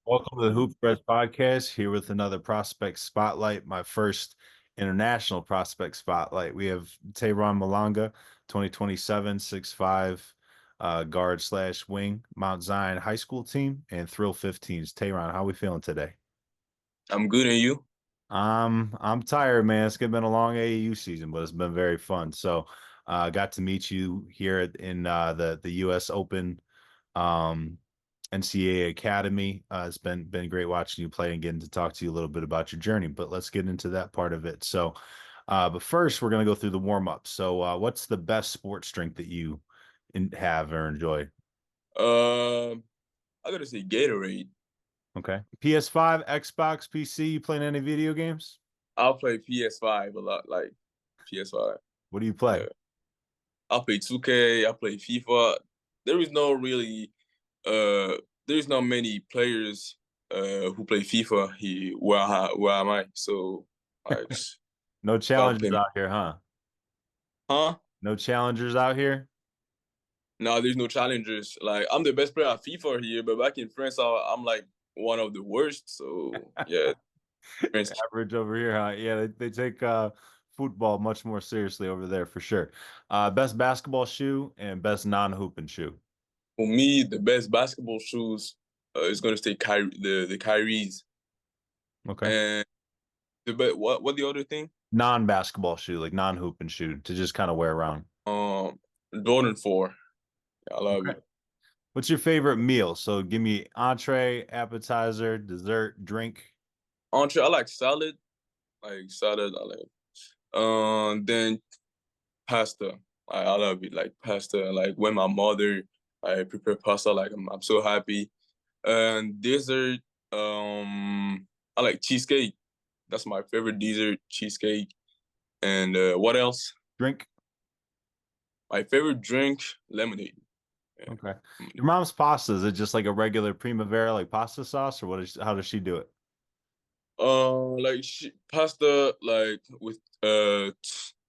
Welcome to the Hoop Press Podcast. Here with another prospect spotlight, my first international prospect spotlight. We have Tayron Malonga, 2027, 6'5", guard slash wing, Mount Zion High School team, and Thrill 15s. Tayron, how we feeling today? I'm good, and you? I'm tired, man. It's been a long AAU season, but it's been very fun. So, I got to meet you here in the U.S. Open NCAA Academy. It's been great watching you play and getting to talk to you a little bit about your journey. But let's get into that part of it. So, but first, we're gonna go through the warm up. So, what's the best sports drink that you have or enjoy? Um, I gotta say Gatorade. Okay, PS5, Xbox, PC. You playing any video games? I'll play PS5 a lot, like PS5. What do you play? Yeah, I play 2K. I play FIFA. There is no really, there's not many players who play FIFA here where am I? So I just No gotta challengers play. out here, huh? Huh? No challengers out here. No, there's no challengers. Like I'm the best player at FIFA here, but back in France, I'm like one of the worst. So yeah, France. Average over here, huh? Yeah, they take football much more seriously over there for sure. Best basketball shoe and best non-hooping shoe. For me, the best basketball shoes is going to stay the Kyrie's. Okay. And what the other thing? Non-basketball shoe, like non-hooping shoe to just kind of wear around. Um, Jordan 4. Yeah, I love Okay. it. What's your favorite meal? So give me entree, appetizer, dessert, drink. Entree, I like salad. Like salad, I like. Then pasta. I love it. Like pasta. Like when my mother I prepare pasta, like I'm so happy. And dessert, I like cheesecake. That's my favorite dessert, cheesecake. And what else? Drink. My favorite drink, lemonade. Yeah. Okay. Your mom's pasta, is it just like a regular primavera like pasta sauce, or how does she do it? Like pasta, like with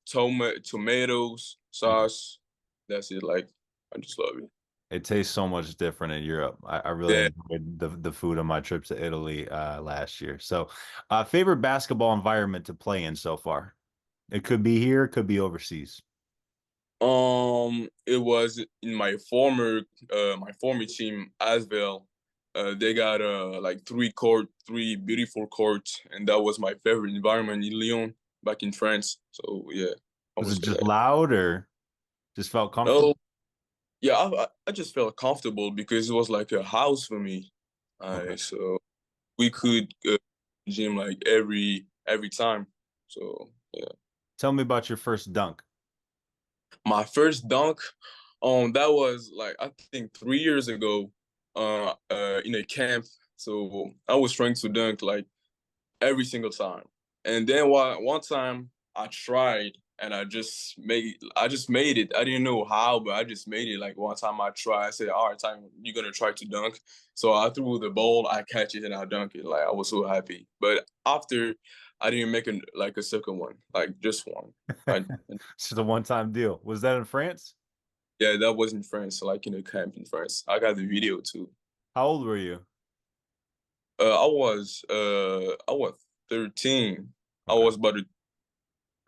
tomatoes, Okay. sauce. That's it. Like I just love it. It tastes so much different in Europe. I really Yeah. enjoyed the food on my trip to Italy last year. So, favorite basketball environment to play in so far? It could be here, it could be overseas. It was in my former team as well. They got like three beautiful courts, and that was my favorite environment in Lyon, back in France. So yeah, I Was would it say just that. loud or just felt comfortable? No, yeah, I just felt comfortable because it was like a house for me. Okay. So we could gym like every time. So yeah, Tell me about your first dunk. my first dunk, that was like I think 3 years ago, in a camp. So I was trying to dunk like every single time, and then one time I tried and I just made it. I didn't know how, but I just made it. Like one time I tried, I said, "All right, time you're gonna try to dunk." So I threw the ball, I catch it, and I dunk it. Like I was so happy. But after, I didn't make like a second one, like just one. I, It's just a one-time deal. Was that in France? yeah, that was in France, like in a camp in France. I got the video too. How old were you? I was 13. I Okay. was about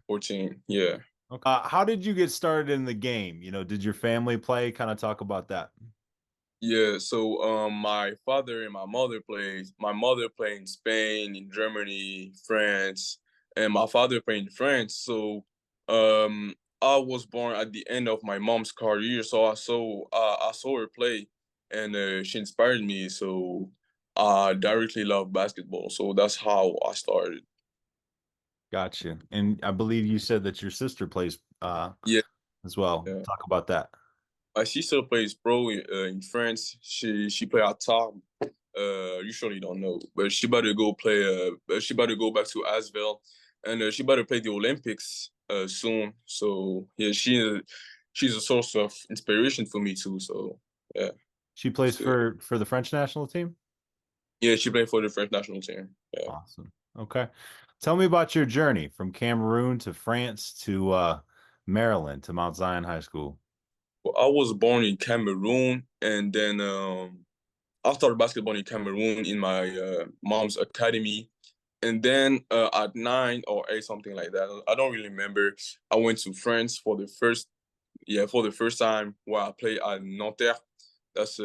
14. Yeah. Okay. How did you get started in the game? Did your family play? Kind of talk about that. Yeah, so my father and my mother plays. My mother played in Spain, in Germany, France, and my father played in France. So I was born at the end of my mom's career, so I saw her play, and she inspired me. So I directly love basketball. So that's how I started. Gotcha. And I believe you said that your sister plays Yeah, as well. yeah. Talk about that. She still plays pro in France. She play at top. You surely don't know, but she about to go play. She about to go back to Asvel, and she about to play the Olympics soon. So yeah, she's a source of inspiration for me too. So yeah, She it's plays good. for the French national team? Yeah, she played for the French national team. Yeah. Awesome. Okay. Tell me about your journey from Cameroon to France to Maryland to Mount Zion High School. Well, I was born in Cameroon, and then I started basketball in Cameroon in my mom's academy. And then at 9 or 8, something like that, I don't really remember. I went to France for the first time where I played at Nanterre. That's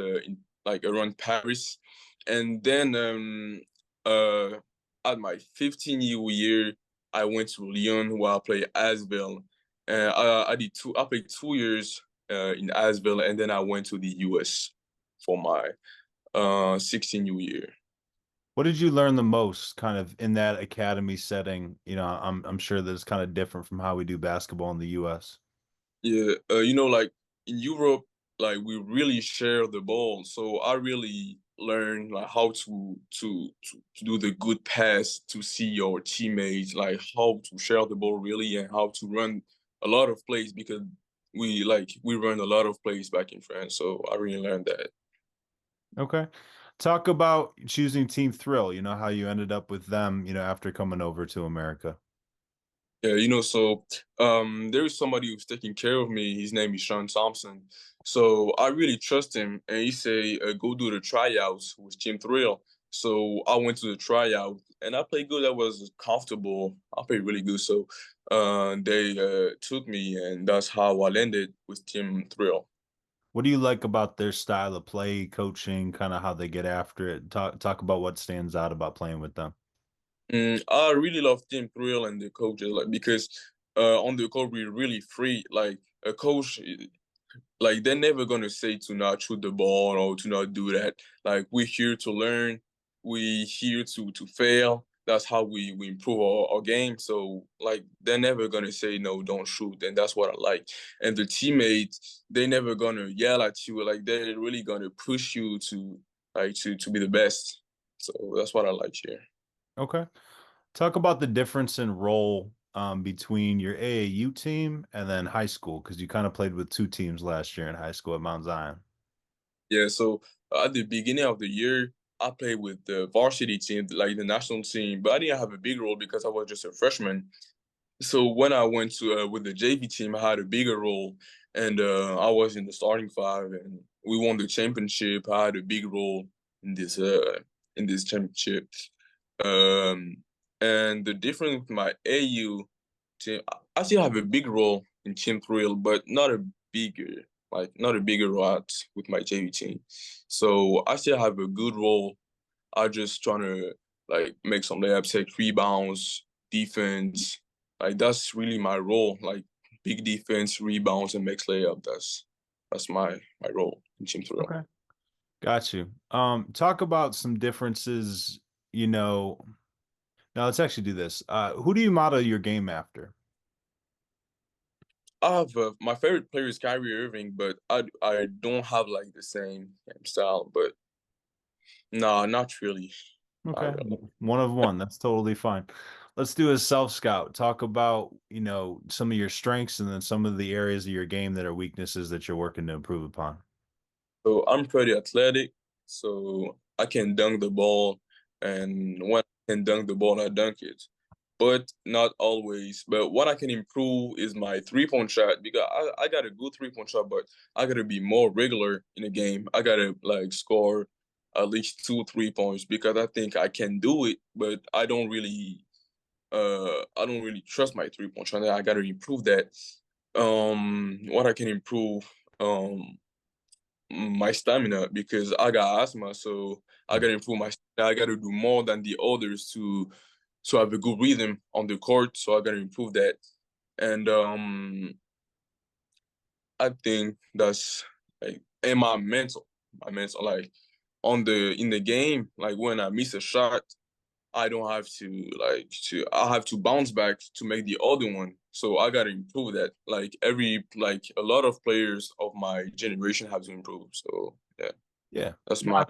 like around Paris. And then uh, at my 15th year, I went to Lyon where I played Asvel. And I played 2 years in Asvel, and then I went to the US for my 16th year. What did you learn the most kind of in that academy setting? I'm sure that it's kind of different from how we do basketball in the US. Yeah, like in Europe, like we really share the ball. So I really learned like how to do the good pass to see your teammates, like how to share the ball really and how to run a lot of plays because we run a lot of plays back in France. So I really learned that. Okay. Talk about choosing Team Thrill, how you ended up with them, after coming over to America. Yeah, so there is somebody who's taking care of me. His name is Sean Thompson. So I really trust him, and he say go do the tryouts with Team Thrill. So I went to the tryout, and I played good. I was comfortable. I played really good. So they took me, and that's how I landed with Team Thrill. What do you like about their style of play, coaching, kind of how they get after it? Talk about what stands out about playing with them. I really love Team Thrill and the coaches, like because on the court we're really free. Like a coach, like they're never gonna say to not shoot the ball or to not do that. Like we're here to learn, we here to fail. That's how we improve our game. So like they're never gonna say no, don't shoot, and that's what I like. And the teammates, they never gonna yell at you. Like they're really gonna push you to to be the best. So that's what I like here. Okay. Talk about the difference in role between your AAU team and then high school, because you kind of played with two teams last year in high school at Mount Zion. Yeah, so at the beginning of the year, I played with the varsity team, like the national team, but I didn't have a big role because I was just a freshman. So when I went to with the JV team, I had a bigger role, and I was in the starting five, and we won the championship. I had a big role in this championship. Um, and the difference with my AU team, I still have a big role in Team Thrill, but not a bigger role with my JV team. So I still have a good role. I just trying to like make some layups, take rebounds, defense. Like that's really my role. Like big defense, rebounds, and makes layup. That's my role in Team Thrill. Okay. Got you. Talk about some differences, you know. Now let's actually do this. Who do you model your game after? I have my favorite player is Kyrie Irving, but I don't have like the same style. But no, not really, not Okay. really. One of one. That's totally fine. Let's do a self scout. Talk about, some of your strengths and then some of the areas of your game that are weaknesses that you're working to improve upon. So I'm pretty athletic, so I can dunk the ball, and when I can dunk the ball, I dunk it. But not always. But what I can improve is my 3-point shot because I got a good 3-point shot, but I gotta be more regular in the game. I gotta like score at least 2 3 points because I think I can do it, but I don't really trust my 3-point shot. I gotta improve that. What I can improve my stamina because I got asthma, so I gotta improve my stamina. I gotta do more than the others to have a good rhythm on the court. So I gotta improve that. And I think that's like and my mental like on the in the game, like when I miss a shot, I don't have to I have to bounce back to make the other one. So I gotta improve that. Like a lot of players of my generation have to improve. So yeah, Yeah. that's No, my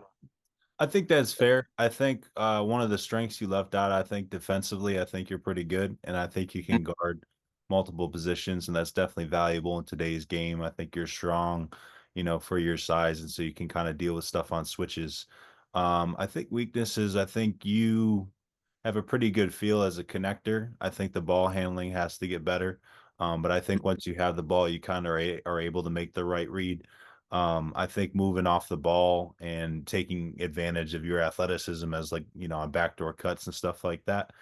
I think that's fair. I think one of the strengths you left out, I think defensively, I think you're pretty good, and I think you can guard multiple positions, and that's definitely valuable in today's game. I think you're strong, for your size, and so you can kind of deal with stuff on switches. I think weaknesses, I think you have a pretty good feel as a connector. I think the ball handling has to get better. But I think once you have the ball, you kind of are able to make the right read. I think moving off the ball and taking advantage of your athleticism as like, on backdoor cuts and stuff like that.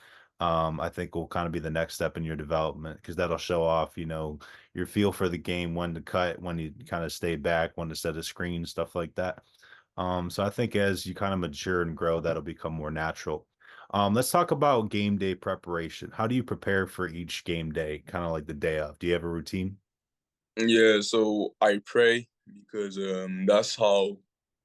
I think will kind of be the next step in your development because that'll show off, your feel for the game, when to cut, when you kind of stay back, when to set a screen, stuff like that. So I think as you kind of mature and grow, that'll become more natural. Let's talk about game day preparation. How do you prepare for each game day, kind of like the day of? Do you have a routine? Yeah, so I pray because that's how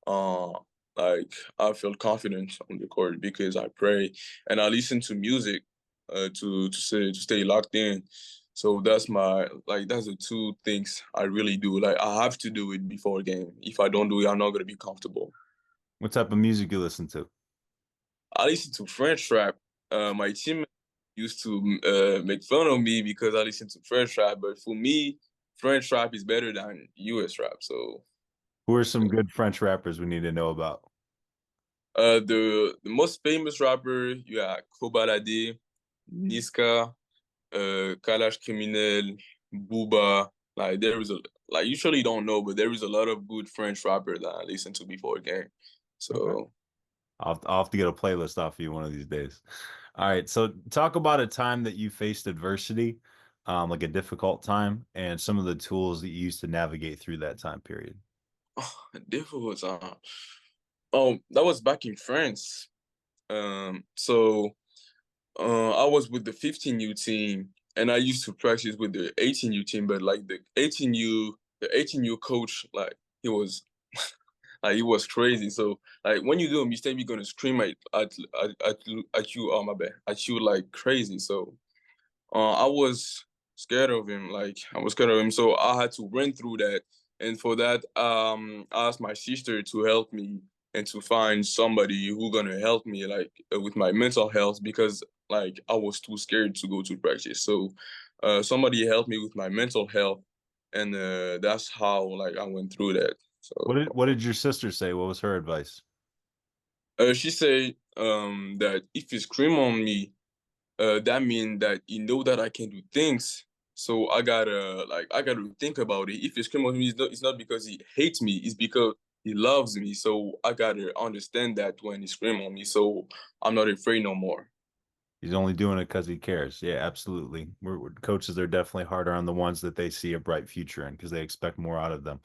uh like I feel confident on the court because I pray and I listen to music to stay locked in. So that's the two things I really do. Like I have to do it before a game. If I don't do it, I'm not gonna be comfortable. What type of music you listen to? I listen to French rap. My team used to make fun of me because I listen to French rap, but for me, French rap is better than US rap. So Who are some good French rappers we need to know about? the most famous rapper, you got Kobalade, Niska, Kalash Criminel, Booba. Like there is a like you surely don't know, but there is a lot of good French rapper that I listen to before a game. Okay. So I'll have to get a playlist off you one of these days. All right. So talk about a time that you faced adversity, like a difficult time, and some of the tools that you used to navigate through that time period. difficult. That was back in France. So I was with the 15U team, and I used to practice with the 18U team. But like the 18U coach, like he was like he was crazy. So like when you do a mistake, you're gonna scream at you. Oh my bad, at you like crazy. So I was scared of him. Like I was scared of him, so I had to run through that. And for that, I asked my sister to help me and to find somebody who gonna help me, like with my mental health, because like I was too scared to go to practice. So, somebody helped me with my mental health, and that's how like I went through that. So, What did your sister say? What was her advice? she said that if you scream on me, that mean that you know that I can do things. So I gotta think about it. If he scream on me, it's not because he hates me, it's because he loves me. So I gotta understand that when he scream on me. So I'm not afraid no more. He's only doing it because he cares. Yeah, absolutely. Coaches are definitely harder on the ones that they see a bright future in because they expect more out of them.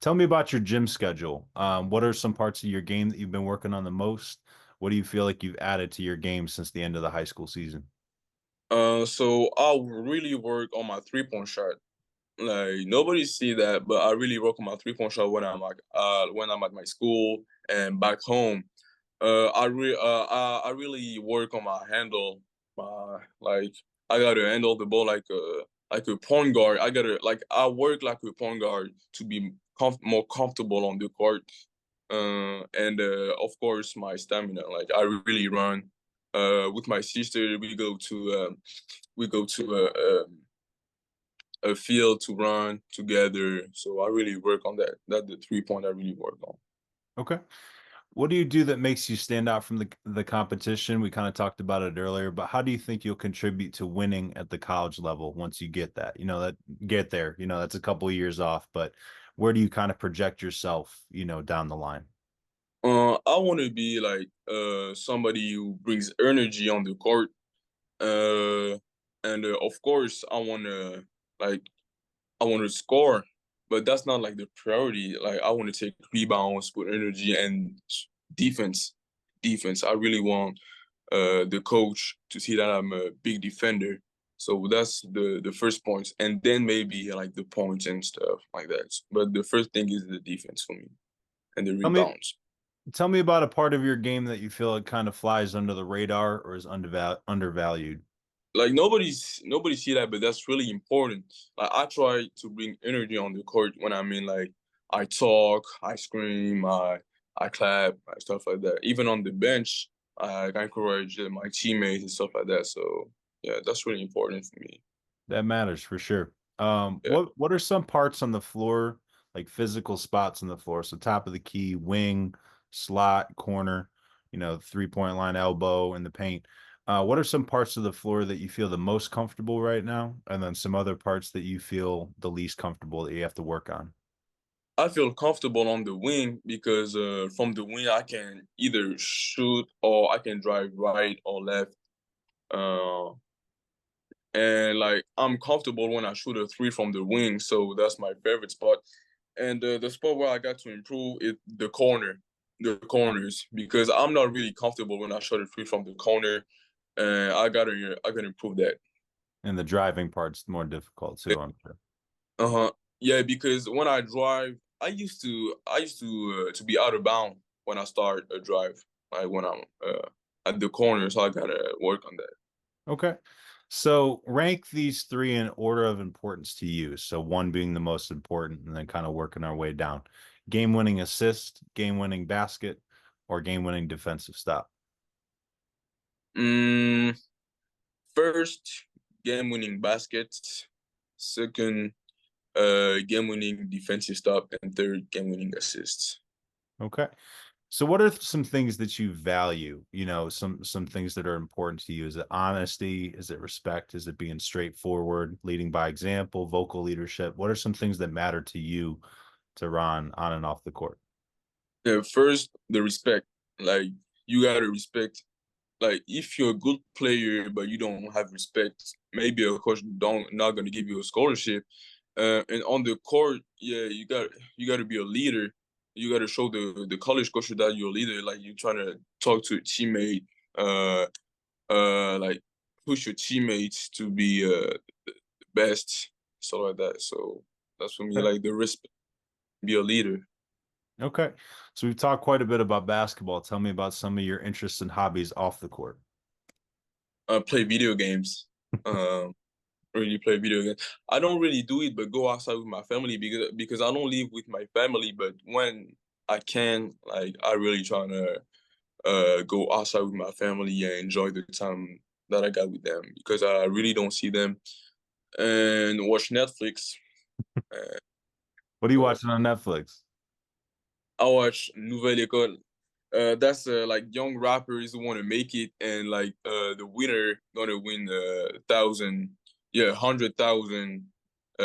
Tell me about your gym schedule. What are some parts of your game that you've been working on the most? What do you feel like you've added to your game since the end of the high school season? So I really work on my 3-point shot. Like nobody see that, but I really work on my 3-point shot when I'm at my school and back home. I really work on my handle. My like I gotta handle the ball like a point guard. I work like a point guard to be more comfortable on the court. And of course my stamina. Like I really run. With my sister, we go to a field to run together. So I really work on that. That the 3-point I really work on. Okay. What do you do that makes you stand out from the competition? We kind of talked about it earlier, but how do you think you'll contribute to winning at the college level once you get that? That get there, that's a couple of years off, but where do you kind of project yourself, down the line? I want to be like somebody who brings energy on the court. Uh, and of course, like I want to score, but that's not like the priority. Like I want to take rebounds, put energy and defense. Defense. I really want the coach to see that I'm a big defender. So that's the first points, and then maybe like the points and stuff like that. But the first thing is the defense for me and the Tell me, rebounds. tell me about a part of your game that you feel it kind of flies under the radar or is undervalued. Like nobody see that, but that's really important. Like I try to bring energy on the court when I'm in. Like I talk, I scream, I clap, stuff like that. Even on the bench, I encourage my teammates and stuff like that. So yeah, that's really important for me. That matters for sure. Yeah. What are some parts on the floor, like physical spots on the floor? So top of the key, wing, slot, corner, 3-point line, elbow, in the paint. What are some parts of the floor that you feel the most comfortable right now? And then some other parts that you feel the least comfortable that you have to work on? I feel comfortable on the wing because from the wing I can either shoot or I can drive right or left. Uh, and like I'm comfortable when I shoot a three from the wing, so that's my favorite spot. And the spot where I got to improve is the corners, because I'm not really comfortable when I shot a three from the corner, and I gotta improve that. And the driving part's more difficult too, I'm sure. Uh huh. Yeah, because when I drive, I used to be out of bound when I start a drive, like when I'm at the corner, so I gotta work on that. Okay. So rank these three in order of importance to you. So one being the most important, and then kind of working our way down. Game winning assist, game winning basket, or game winning defensive stop. Mm, First, game winning baskets. Second, game winning defensive stop, and third, game winning assists. Okay. So what are some things that you value? You know, some things that are important to you. Is it honesty? Is it respect? Is it being straightforward, leading by example, vocal leadership? What are some things that matter to you to Ron on and off the court? First, the respect. Like you gotta respect. Like if you're a good player but you don't have respect, maybe a coach don't not gonna give you a scholarship. And on the court, yeah, you got to be a leader. You got to show the college coach that you're a leader. Like you trying to talk to a teammate, uh, like push your teammates to be the best, stuff like that. So that's for me, Okay. like the respect, be a leader. Okay. So we've talked quite a bit about basketball. Tell me about some of your interests and hobbies off the court. Play video games. Um, really play video games. I don't really do it, but go outside with my family because I don't live with my family. But when I can, like I really trying to go outside with my family and enjoy the time that I got with them because I really don't see them and watch Netflix. Uh, What are you so watching on Netflix? I watch Nouvelle École. That's like young rappers who want to make it, and like the winner gonna win 100,000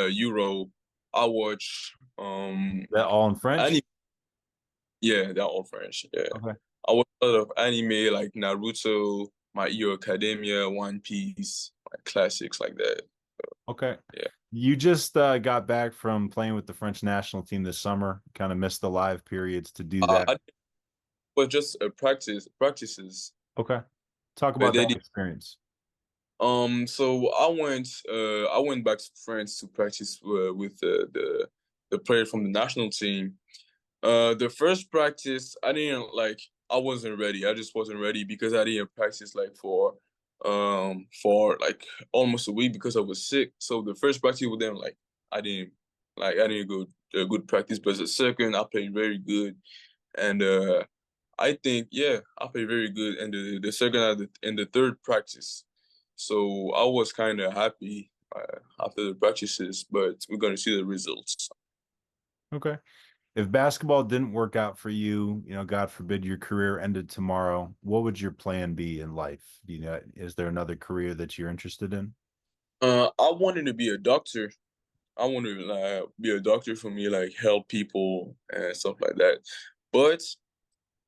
euro. I watch That all in anime. French? Yeah, they're all French. Yeah, Okay. I watch a lot of anime like Naruto, My Hero Academia, One Piece, like classics like that. Okay. Yeah, You just got back from playing with the French national team this summer. Kind of missed the live periods to do that. I was just practices. Okay. Talk about They that did. experience. So I went back to France to practice with the player from the national team. The first practice, I wasn't ready. I just wasn't ready because I didn't practice like for like almost a week because I was sick. So the first practice with them, I didn't I didn't go a good practice, but the second I played very good, and I think yeah I played very good, and the second and the third practice. So I was kind of happy after the practices, but we're gonna see the results. Okay. If basketball didn't work out for you, you know, God forbid your career ended tomorrow, what would your plan be in life? You know, is there another career that you're interested in? I wanted to be a doctor. I want to be a doctor for me, like help people and stuff like that. But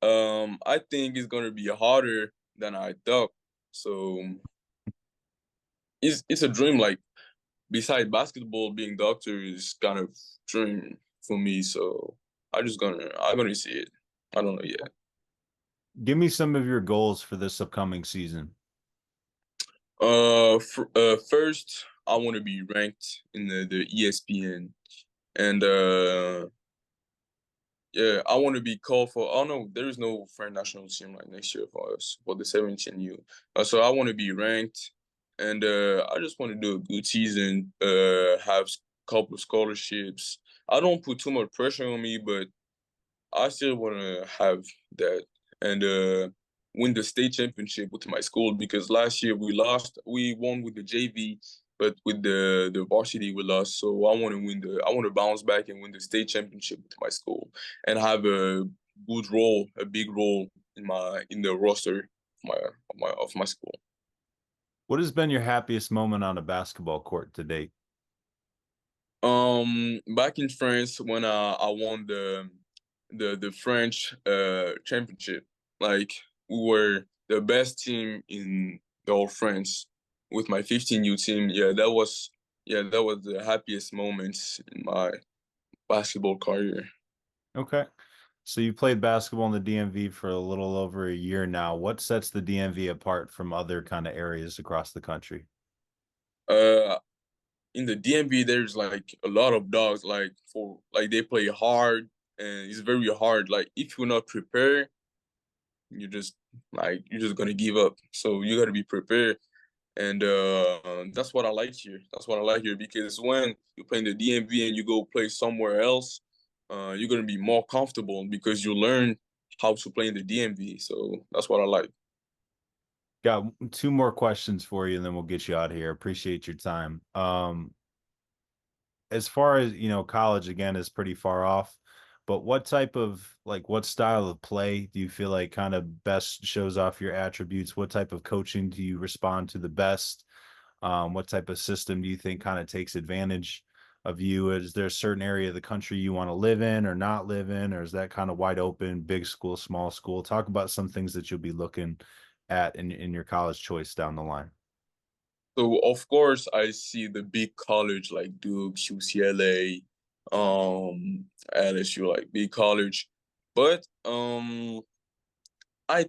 I think it's gonna be harder than I thought. So it's a dream. Like beside basketball, being doctor is kind of dream for me. So I'm gonna see it. I don't know yet. Give me some of your goals for this upcoming season. First, I want to be ranked in the ESPN, and yeah, I want to be called for. Oh no, there is no French national team like next year for us for the 17U. So I want to be ranked, and I just want to do a good season. Have couple of scholarships. I don't put too much pressure on me, but I still want to have that and win the state championship with my school because last year we lost. We won with the JV, but with the varsity we lost. So I want to win the. I want to bounce back and win the state championship with my school and have a good role, a big role in the roster of my school. What has been your happiest moment on a basketball court to date? Back in France when I won the French championship, like we were the best team in the whole France with my 15U team. Yeah, that was the happiest moments in my basketball career. Okay. So you played basketball in the DMV for a little over a year now. What sets the DMV apart from other kind of areas across the country? Uh, in the DMV, there's like a lot of dogs. Like for like they play hard and it's very hard. Like if you're not prepared, you're just gonna give up. So you gotta be prepared. And that's what I like here. That's what I like here because when you play in the DMV and you go play somewhere else, you're gonna be more comfortable because you learn how to play in the DMV. So that's what I like. Got two more questions for you, and then we'll get you out of here. Appreciate your time. As far as college again is pretty far off, but what type of what style of play do you feel like kind of best shows off your attributes? What type of coaching do you respond to the best? What type of system do you think kind of takes advantage of you? Is there a certain area of the country you want to live in or not live in, or is that kind of wide open, big school, small school? Talk about some things that you'll be looking at in your college choice down the line. So of course I see the big college like Duke, UCLA, LSU, like big college. But I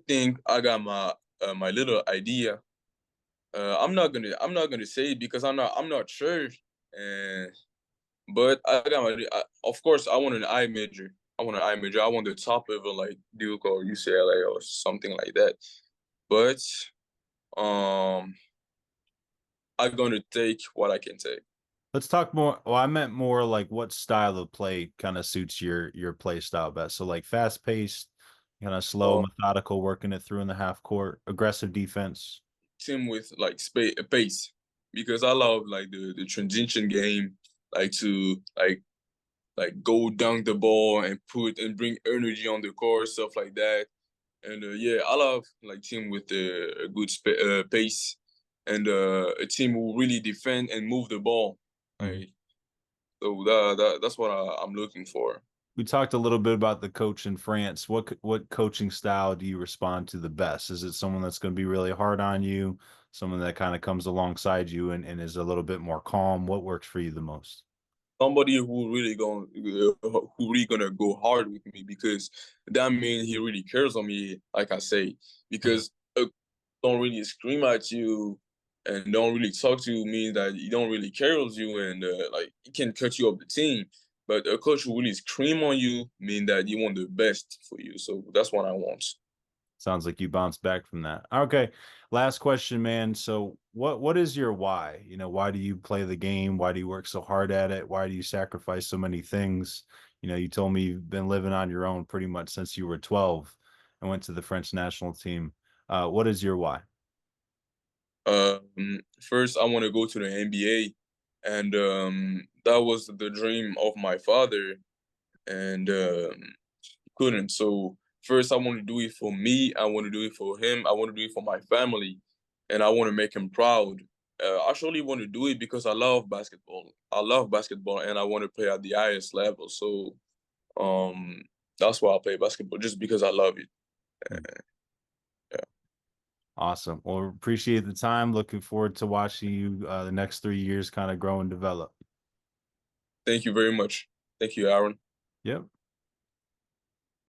think I got my little idea. I'm not gonna say it because I'm not sure. And but I got of course I want an I major. I want an I major. I want the top level like Duke or UCLA or something like that. But um I'm gonna take what I can take. Let's talk more. Well, I meant more like what style of play kind of suits your play style best. So like fast paced, kind of slow, Um methodical, working it through in the half court, aggressive defense. Team with like pace because I love like the transition game, like to like go dunk the ball and put and bring energy on the court, stuff like that. And yeah, I love like team with a good pace and a team who really defend and move the ball. Mhm. Like so that's what I'm looking for. We talked a little bit about the coach in France. What coaching style do you respond to the best? Is it someone that's going to be really hard on you, someone that kind of comes alongside you and is a little bit more calm? What works for you the most? Somebody who really gonna go hard with me because that means he really cares on me, like I say, because don't really scream at you and don't really talk to you means that he don't really care of you and like he can cut you off the team. But a coach who really scream on you mean that you want the best for you. So that's what I want. Sounds like you bounced back from that. Okay. Last question, man. So what is your why? Why do you play the game? Why do you work so hard at it? Why do you sacrifice so many things? You told me you've been living on your own pretty much since you were 12 and went to the French national team. What is your why? First, I want to go to the NBA, and that was the dream of my father, and couldn't. So first, I want to do it for me. I want to do it for him. I want to do it for my family, and I want to make him proud. I actually want to do it because I love basketball. I love basketball, and I want to play at the highest level. So um, that's why I play basketball, just because I love it. Hmm. Yeah. Awesome. Well, appreciate the time. Looking forward to watching you the next 3 years kind of grow and develop. Thank you very much. Thank you, Aaron. Yep.